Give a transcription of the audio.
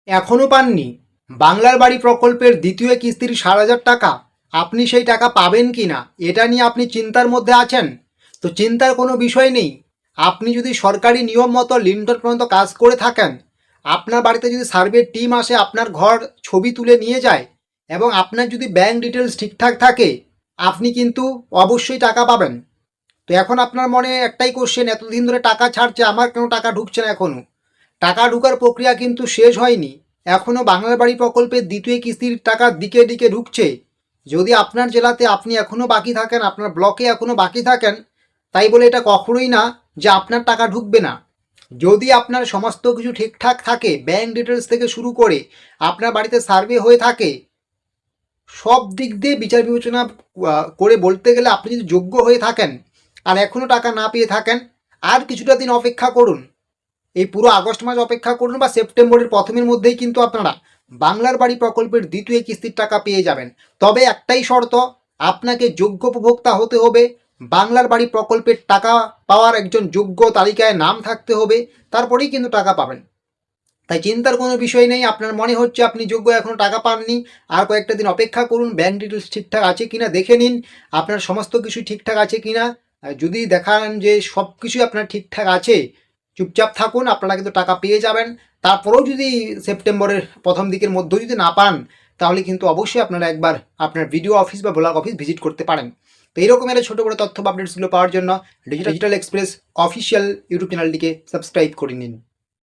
এখনও পাননি বাংলার বাড়ি প্রকল্পের দ্বিতীয় কিস্তির 60,000 টাকা, আপনি সেই টাকা পাবেন কি না এটা নিয়ে আপনি চিন্তার মধ্যে আছেন? তো চিন্তার কোনো বিষয় নেই। আপনি যদি সরকারি নিয়ম মতো লিন্টন পর্যন্ত কাজ করে থাকেন, আপনার বাড়িতে যদি সার্ভের টিম আসে আপনার ঘর ছবি তুলে নিয়ে যায় এবং আপনার যদি ব্যাঙ্ক ডিটেলস ঠিকঠাক থাকে, আপনি কিন্তু অবশ্যই টাকা পাবেন। তো এখন আপনার মনে একটাই কোশ্চেন, এতদিন ধরে টাকা ছাড়ছে, আমার কেন টাকা ঢুকছে না এখনও? টাকা ঢোকার প্রক্রিয়া কিন্তু শেষ হয়নি। এখনও বাংলার বাড়ি প্রকল্পের দ্বিতীয় কিস্তির টাকা দিকে দিকে ঢুকছে। যদি আপনার জেলাতে আপনি এখনও বাকি থাকেন, আপনার ব্লকে এখনও বাকি থাকেন, তাই বলে এটা কখনোই না যে আপনার টাকা ঢুকবে না। যদি আপনার সমস্ত কিছু ঠিকঠাক থাকে, ব্যাঙ্ক ডিটেলস থেকে শুরু করে আপনার বাড়িতে সার্ভে হয়ে থাকে, সব দিক দিয়ে বিচার বিবেচনা করে বলতে গেলে আপনি যদি যোগ্য হয়ে থাকেন আর এখনও টাকা না পেয়ে থাকেন, আর কিছুটা দিন অপেক্ষা করুন। এই পুরো আগস্ট মাস অপেক্ষা করুন বা সেপ্টেম্বরের প্রথমের মধ্যেই কিন্তু আপনারা বাংলার বাড়ি প্রকল্পের দ্বিতীয় কিস্তির টাকা পেয়ে যাবেন। তবে একটাই শর্ত, আপনাকে যোগ্য উপভোক্তা হতে হবে, বাংলার বাড়ি প্রকল্পের টাকা পাওয়ার একজন যোগ্য তালিকায় নাম থাকতে হবে, তারপরেই কিন্তু টাকা পাবেন। তাই চিন্তার কোনো বিষয় নেই। আপনার মনে হচ্ছে আপনি যোগ্য, এখনও টাকা পাননি, আর কয়েকটা দিন অপেক্ষা করুন। ব্যাঙ্ক ডিটেলস ঠিকঠাক আছে কিনা দেখে নিন, আপনার সমস্ত কিছু ঠিকঠাক আছে কিনা। যদি দেখান যে সব কিছুই আপনার ঠিকঠাক আছে, চুপচাপ থাকুন, আপনারা কিন্তু টাকা পেয়ে যাবেন। তারপরেও যদি সেপ্টেম্বরের প্রথম দিকের মধ্যেও যদি না পান, তাহলে কিন্তু অবশ্যই আপনারা একবার আপনার ভিডিও অফিস বা ব্লক অফিস ভিজিট করতে পারেন। তো এইরকমের ছোটো বড়ো তথ্য বা আপডেটসগুলো পাওয়ার জন্য ডিজিটাল এক্সপ্রেস অফিসিয়াল ইউটিউব চ্যানেলটিকে সাবস্ক্রাইব করে নিন।